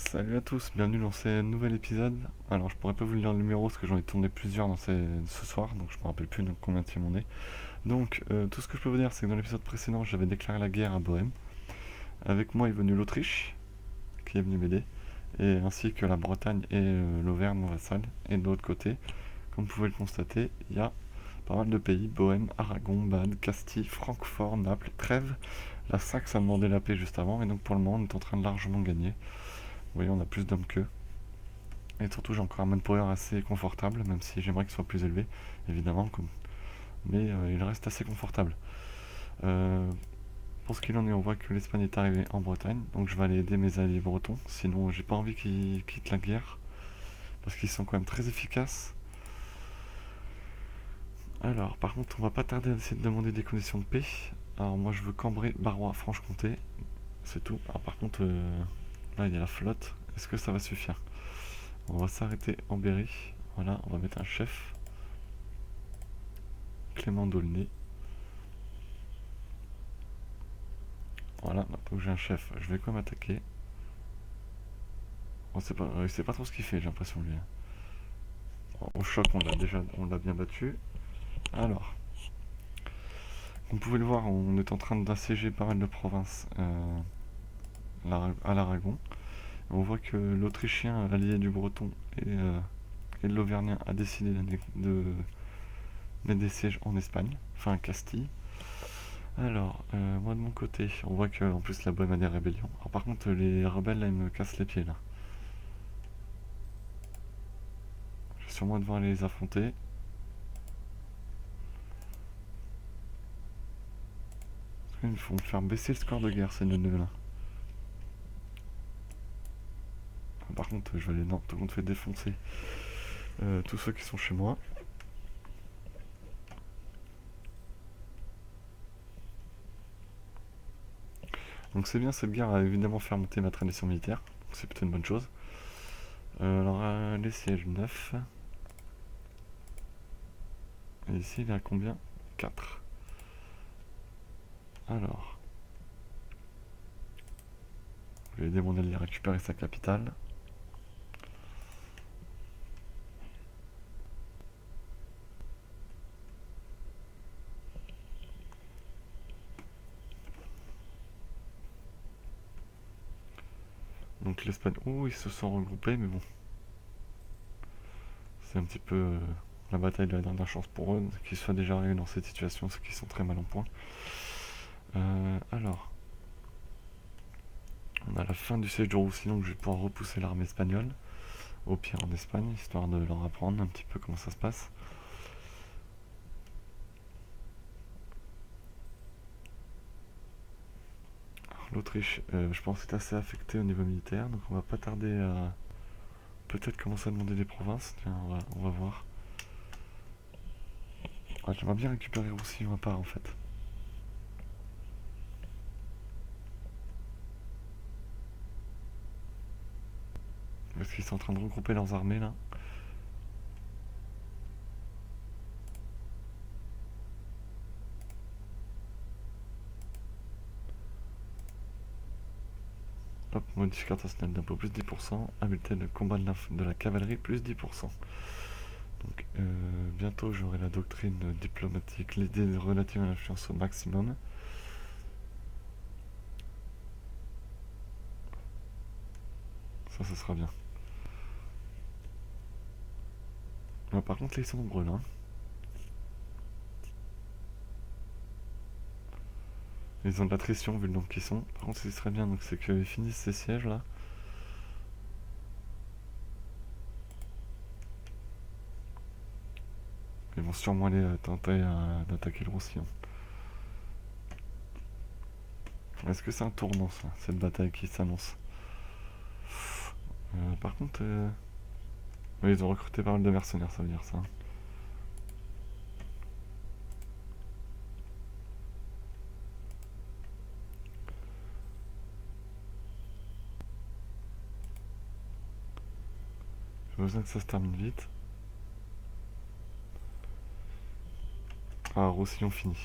Salut à tous, bienvenue dans ce nouvel épisode. Alors je pourrais pas vous lire le numéro parce que j'en ai tourné plusieurs ce soir, donc je me rappelle plus de combien on est. Donc tout ce que je peux vous dire, c'est que dans l'épisode précédent, j'avais déclaré la guerre à Bohême. Avec moi est venue l'Autriche, qui est venue m'aider, et ainsi que la Bretagne et l'Auvergne, mon vassal. Et de l'autre côté, comme vous pouvez le constater, il y a pas mal de pays, Bohême, Aragon, Bade, Castille, Francfort, Naples, Trèves. La Saxe a demandé la paix juste avant, et donc pour le moment on est en train de largement gagner. Vous voyez, on a plus d'hommes qu'eux. Et surtout, j'ai encore un manpower assez confortable, même si j'aimerais qu'il soit plus élevé, évidemment. Mais il reste assez confortable. Euh, pour ce qu'il en est, on voit que l'Espagne est arrivée en Bretagne, donc je vais aller aider mes alliés bretons. Sinon, j'ai pas envie qu'ils quittent la guerre, parce qu'ils sont quand même très efficaces. Alors, par contre, on va pas tarder à essayer de demander des conditions de paix. Alors, moi, je veux Cambrai, Barrois, Franche-Comté, c'est tout. Alors, par contre, là, il y a la flotte. Est-ce que ça va suffire? On va s'arrêter en Berry. Voilà, on va mettre un chef. Clément D'aulnay. Voilà, maintenant que j'ai un chef, je vais quand même attaquer. Il sait pas trop ce qu'il fait, j'ai l'impression lui. Au choc, on l'a bien battu. Alors, vous pouvez le voir, on est en train d'assiéger pas mal de provinces à l'Aragon. On voit que l'Autrichien, l'allié du Breton et de l'Auvergnat, a décidé de mettre des sièges en Espagne, enfin à Castille. Alors, moi de mon côté, on voit que en plus la Bohème a des rébellions. Alors, par contre, les rebelles là, ils me cassent les pieds là. Je vais sûrement devoir aller les affronter. Il faut me faire baisser le score de guerre, ces neuneux là. Par contre, je vais aller. Non, tout le monde fait défoncer tous ceux qui sont chez moi. Donc c'est bien, cette guerre a évidemment fait remonter ma tradition militaire. C'est plutôt une bonne chose. Alors, les sièges 9. Et ici, il est à combien? 4. Alors, je vais aider mon allié à récupérer sa capitale. Donc l'Espagne, ouh, ils se sont regroupés, mais bon, c'est un petit peu la bataille de la dernière chance pour eux. Qu'ils soient déjà arrivés dans cette situation, c'est qu'ils sont très mal en point. Alors, on a la fin du siège de Roussillon, donc je vais pouvoir repousser l'armée espagnole, au pire en Espagne, histoire de leur apprendre un petit peu comment ça se passe. L'Autriche, je pense, est assez affectée au niveau militaire, donc on va pas tarder à peut-être commencer à demander des provinces. Tiens, on va voir. Ouais, j'aimerais bien récupérer Roussillon à part en fait. Parce qu'ils sont en train de regrouper leurs armées là. Hop, modificateur national d'impôt plus 10%, habileté de combat de la cavalerie plus 10%. Donc bientôt j'aurai la doctrine diplomatique, l'idée relative à l'influence au maximum. Ça sera bien. Par contre là ils sont nombreux là. Ils ont de l'attrition vu le nombre qu'ils sont. Par contre ce qui serait bien, donc c'est qu'ils finissent ces sièges là. Ils vont sûrement aller tenter d'attaquer le Roussillon. Est-ce que c'est un tournant ça, cette bataille qui s'annonce? Par contre, oui, ils ont recruté pas mal de mercenaires, ça veut dire ça. J'ai besoin que ça se termine vite. Ah, Roussillon fini.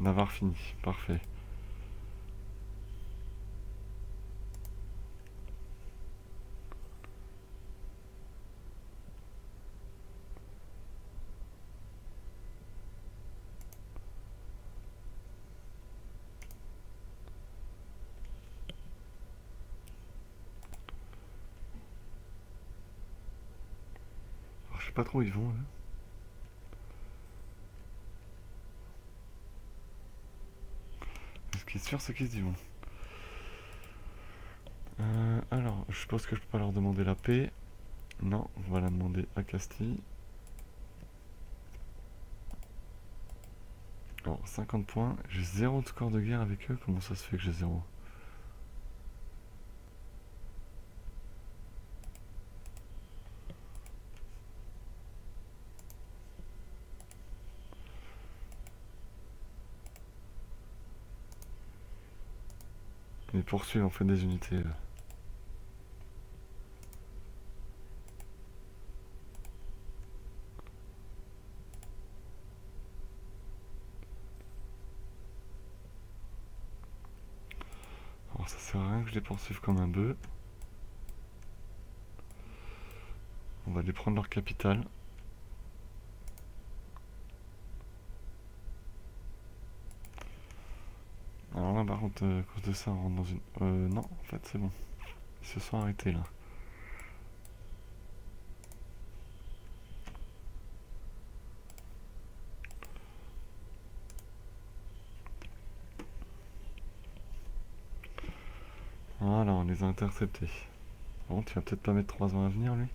Navarre fini, parfait. Alors, je sais pas trop où ils vont, eux. Ce qui est sûr, c'est qu'ils y vont. Alors, je suppose que je peux pas leur demander la paix. Non, on va la demander à Castille. Alors, 50 points. J'ai 0 de score de guerre avec eux. Comment ça se fait que j'ai 0? Ils poursuivent en fait des unités. Alors ça sert à rien que je les poursuive comme un bœuf. On va les prendre leur capitale. Alors là par contre à cause de ça on rentre dans une... non en fait c'est bon. Ils se sont arrêtés là. Voilà, on les a interceptés. Bon, tu vas peut-être pas mettre 3 ans à venir lui.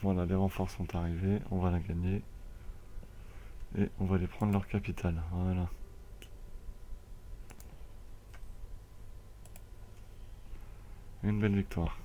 Voilà, les renforts sont arrivés, on va la gagner. Et on va les prendre leur capitale, voilà. Une belle victoire.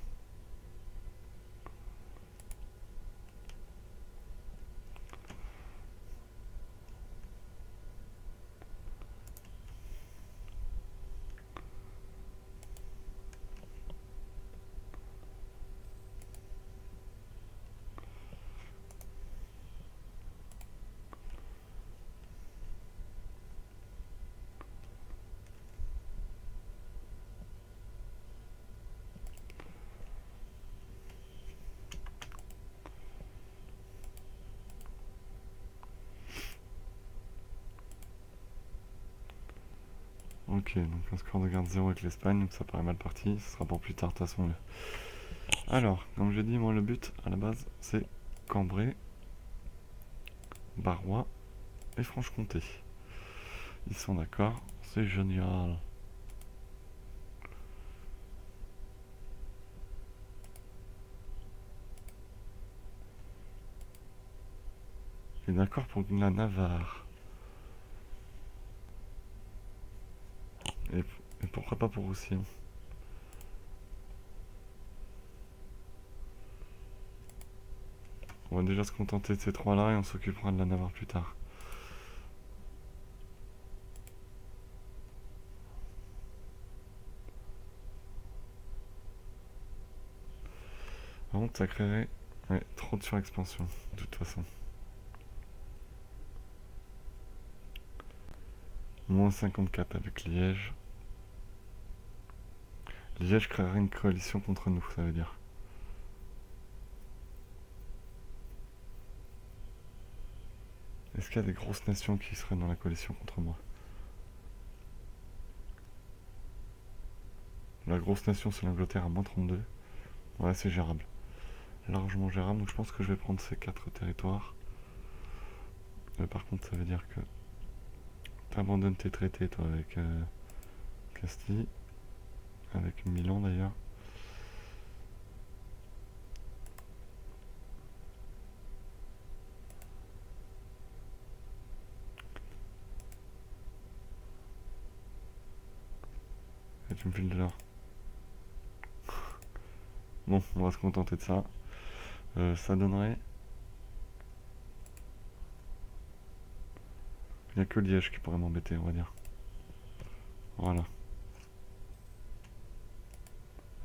Ok, donc un score de garde 0 avec l'Espagne, donc ça paraît mal parti, ce sera pour plus tard de toute façon. Alors, comme j'ai dit, moi le but à la base c'est Cambrai, Barrois et Franche-Comté. Ils sont d'accord, c'est génial. Et d'accord pour la Navarre. Et, et pourquoi pas pour Roussillon. On va déjà se contenter de ces trois là et on s'occupera de la Navarre plus tard. Par contre ça créerait trop de surexpansion de toute façon. Moins 54 avec Liège. Liège créerait une coalition contre nous, ça veut dire. Est-ce qu'il y a des grosses nations qui seraient dans la coalition contre moi? La grosse nation c'est l'Angleterre à moins 32. Ouais, c'est gérable. Largement gérable, donc je pense que je vais prendre ces 4 territoires. Par contre ça veut dire que t'abandonnes tes traités toi avec Castille. Avec Milan d'ailleurs. Et tu me files de l'or. Bon, on va se contenter de ça. Ça donnerait... Il n'y a que Liège qui pourrait m'embêter, on va dire. Voilà.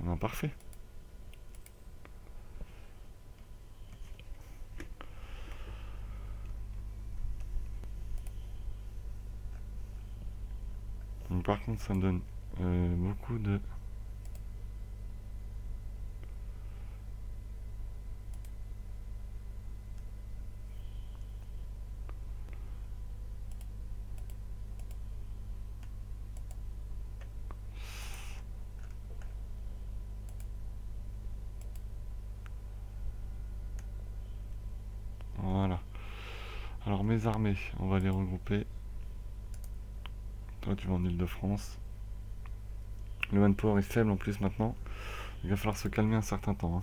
Eh ben, parfait. par contre ça me donne beaucoup de... Voilà. Alors mes armées, on va les regrouper. Toi tu vas en Île-de-France. Le manpower est faible en plus maintenant. Il va falloir se calmer un certain temps. Hein.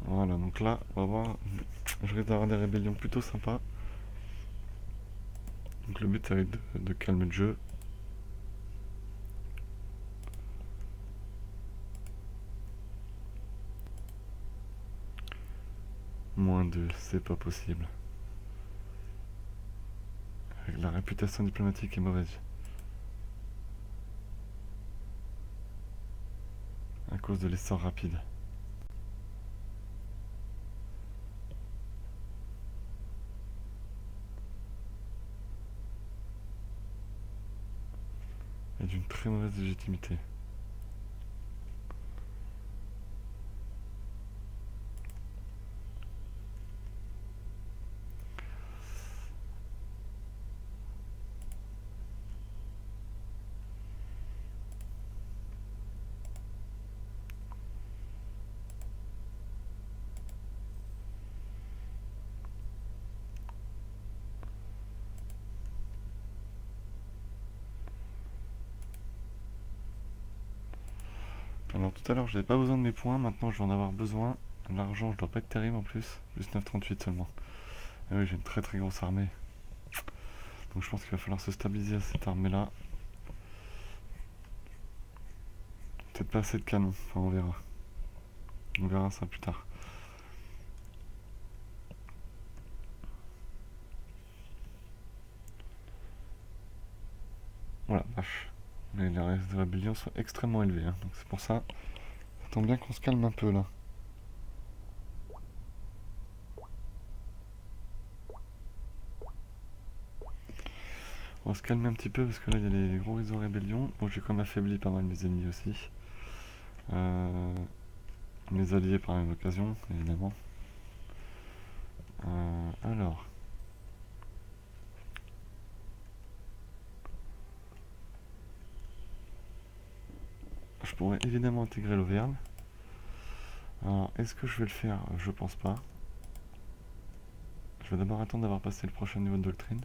Voilà, donc là, on va voir. Je risque d'avoir des rébellions plutôt sympas. Donc le but, ça va être de calmer le jeu. -2, c'est pas possible. La réputation diplomatique est mauvaise. À cause de l'essor rapide. Et d'une très mauvaise légitimité. Alors tout à l'heure, j'avais pas besoin de mes points, maintenant je vais en avoir besoin. L'argent, je dois pas être terrible en plus. Plus 9,38 seulement. Et oui, j'ai une très très grosse armée. Donc je pense qu'il va falloir se stabiliser à cette armée-là. Peut-être pas assez de canons, enfin on verra. On verra ça plus tard. Voilà, vache. Mais les risques de rébellion sont extrêmement élevés, hein. Donc c'est pour ça. Ça tombe bien qu'on se calme un peu là. On va se calmer un petit peu parce que là il y a des gros risques de rébellion. Bon, j'ai quand même affaibli pas mal mes ennemis aussi. Mes alliés par la même occasion, évidemment. Alors. Je pourrais évidemment intégrer l'Auvergne. Alors, est-ce que je vais le faire? Je pense pas. Je vais d'abord attendre d'avoir passé le prochain niveau de doctrine.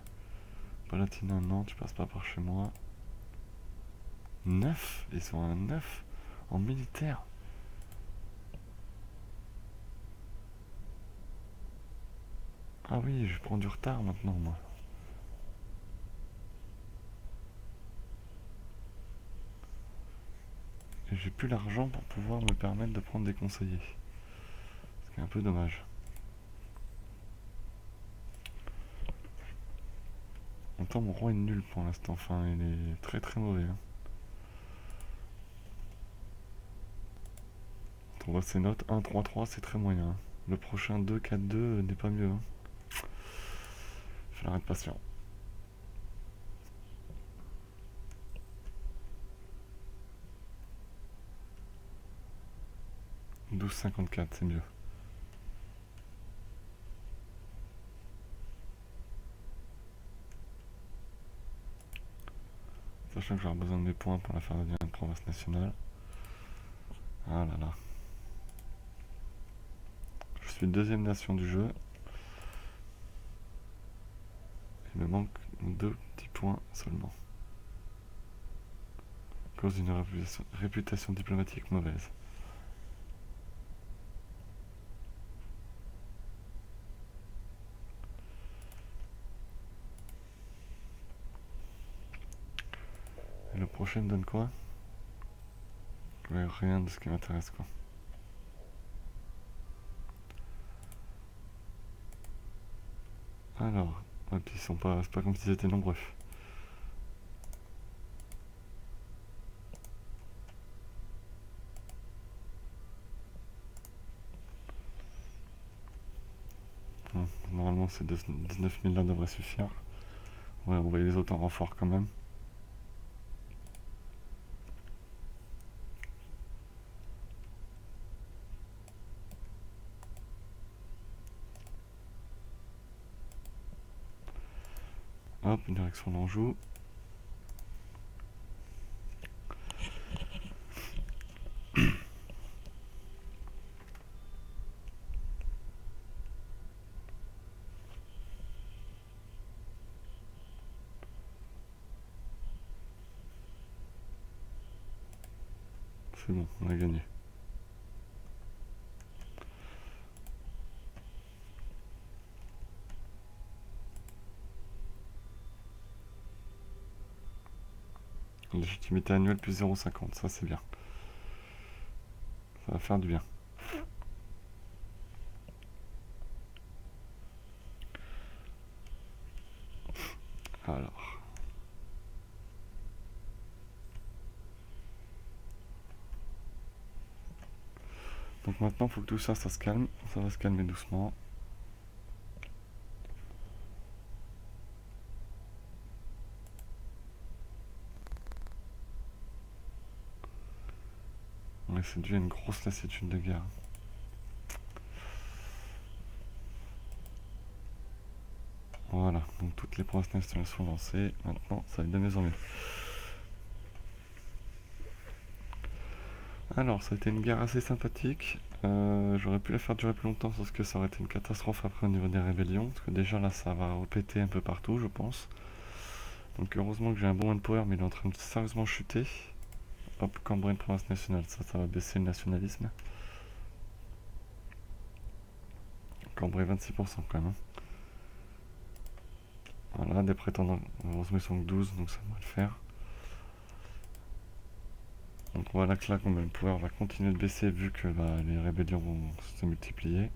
Palatinat, non, tu passes pas par chez moi. 9. Ils sont à 9 en militaire. Ah oui, je prends du retard maintenant, moi. Et j'ai plus l'argent pour pouvoir me permettre de prendre des conseillers. Ce qui est un peu dommage. Pourtant, mon roi est nul pour l'instant. Enfin, il est très très mauvais. Hein. On voit ses notes. 1-3-3, c'est très moyen. Hein. Le prochain 2-4-2 n'est pas mieux. Hein. Il faut être patient. 12,54, c'est mieux. Sachant que j'aurai besoin de mes points pour la faire devenir une province nationale. Ah là là. Je suis deuxième nation du jeu. Il me manque 2 petits points seulement. À cause d'une réputation diplomatique mauvaise. Et le prochain me donne quoi? Ouais, rien de ce qui m'intéresse quoi. Alors, ouais, puis ils sont pas, c'est pas comme s'ils étaient nombreux. Normalement, ces 19 000 là devraient suffire. Ouais, on voit les autres en renfort quand même. Hop, direction d'Anjou. C'est bon, on a gagné. Légitimité annuelle plus 0,50, ça c'est bien. Ça va faire du bien. Alors. Donc maintenant, il faut que tout ça, ça se calme. Ça va se calmer doucement. Ouais, c'est dû à une grosse lassitude de guerre. Voilà, donc toutes les provinces nationales sont lancées. Maintenant, ça va être de mieux en mieux. Alors, ça a été une guerre assez sympathique. J'aurais pu la faire durer plus longtemps, sauf que ça aurait été une catastrophe après au niveau des rébellions. Parce que déjà là, ça va repéter un peu partout, je pense. Donc heureusement que j'ai un bon manpower, mais il est en train de sérieusement chuter. Hop, Cambrai, une province nationale, ça va baisser le nationalisme. Cambrai 26% quand même. Hein. Voilà, des prétendants. Heureusement, ils sont que 12, donc ça devrait le faire. Donc voilà que là, le manpower va continuer de baisser vu que les rébellions vont se multiplier.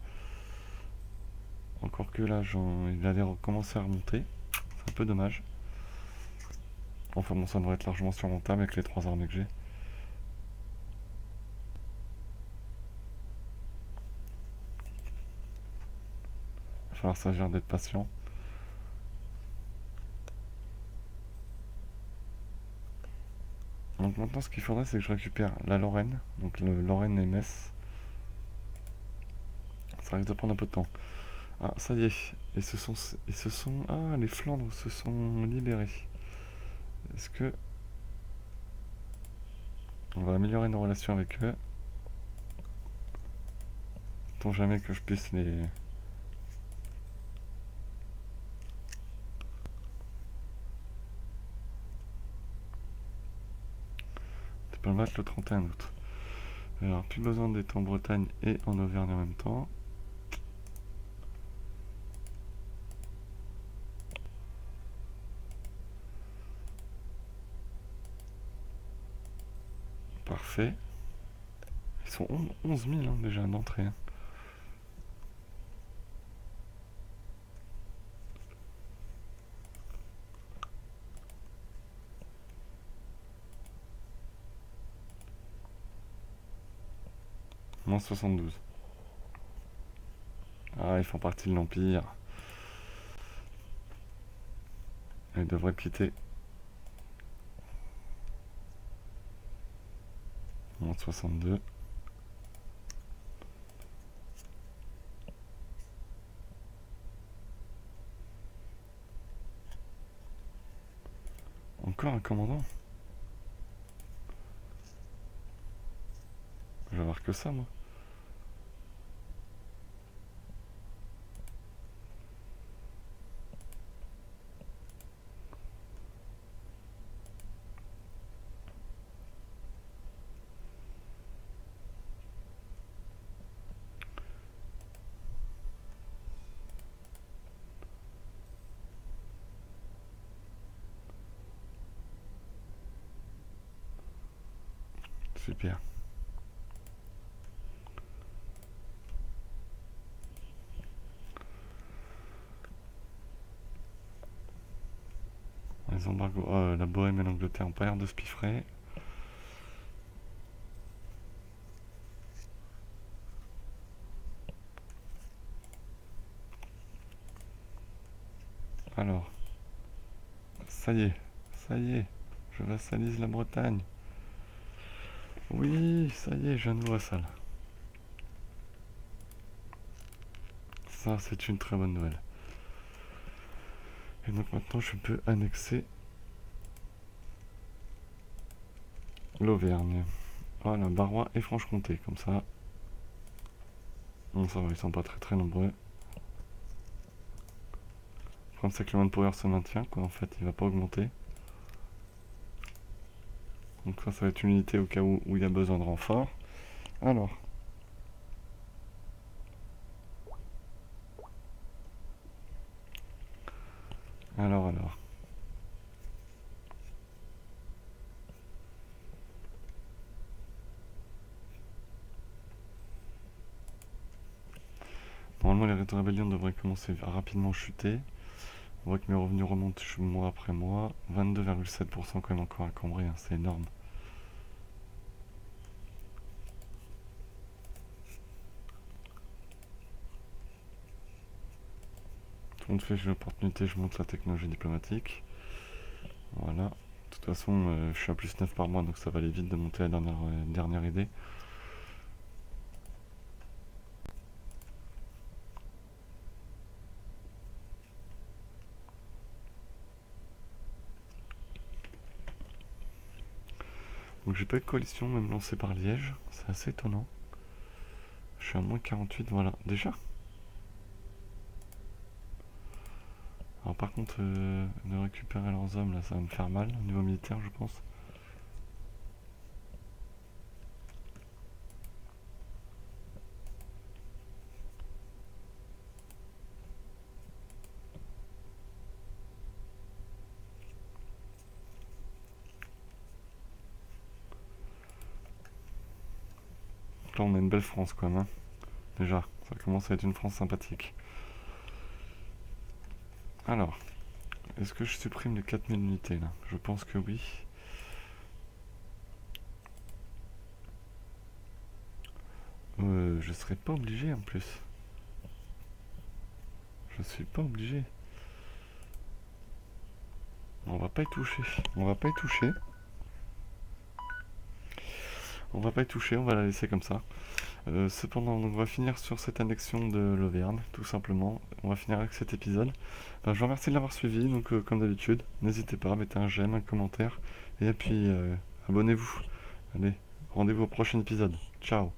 Encore que là, il allait recommencer à remonter. C'est un peu dommage. Enfin bon, ça devrait être largement surmontable avec les 3 armées que j'ai. Il va falloir s'agir d'être patient. Donc maintenant, ce qu'il faudrait, c'est que je récupère la Lorraine. Donc le Lorraine et Metz. Ça risque de prendre un peu de temps. Ah, ça y est. Ah, les Flandres se sont libérés. Est-ce que... On va améliorer nos relations avec eux. Tant jamais que je puisse les... Tu peux le mettre le 31 août. Alors, plus besoin d'être en Bretagne et en Auvergne en même temps. Parfait. Ils sont 11 000 hein, déjà d'entrée. Hein. Moins 72. Ah, ils font partie de l'Empire. Ils devraient le quitter. Moins 62. Encore un commandant. Je vais avoir que ça, moi. Super. les embargos. La Bohème et l'Angleterre ont pas l'air de se piffrer. Alors, ça y est, je vassalise la Bretagne. Oui, ça y est, je viens de vassal. Ça, c'est une très bonne nouvelle. Et donc maintenant, je peux annexer l'Auvergne. Voilà, Barrois et Franche-Comté, comme ça. Bon, ça va, ils sont pas très nombreux. Le problème, c'est que le manpower se maintient, quoi. En fait, il va pas augmenter. Donc ça va être une unité au cas où il y a besoin de renfort. Alors. Alors. Normalement, les rébellions devraient commencer à rapidement chuter. On voit que mes revenus remontent mois après mois. 22,7% quand même encore à Cambrai, hein, c'est énorme. Tout le monde fait, j'ai l'opportunité, je monte la technologie diplomatique. Voilà. De toute façon, je suis à plus 9 par mois, donc ça va aller vite de monter la dernière idée. Donc j'ai pas eu de coalition, même lancée par Liège. C'est assez étonnant. Je suis à moins 48, voilà. Déjà. Alors par contre, de récupérer leurs hommes, là, ça va me faire mal au niveau militaire, je pense. Donc là, on a une belle France, quand même. Hein. Déjà, ça commence à être une France sympathique. Alors, est-ce que je supprime les 4000 unités, là? Je pense que oui. Je serais pas obligé, en plus. Je suis pas obligé. On va pas y toucher. On va pas y toucher. On va pas y toucher, on va la laisser comme ça. Cependant, donc on va finir sur cette annexion de l'Auvergne, tout simplement. On va finir avec cet épisode. Ben, je vous remercie de l'avoir suivi, donc comme d'habitude, n'hésitez pas à mettre un j'aime, un commentaire, et puis abonnez-vous. Allez, rendez-vous au prochain épisode. Ciao.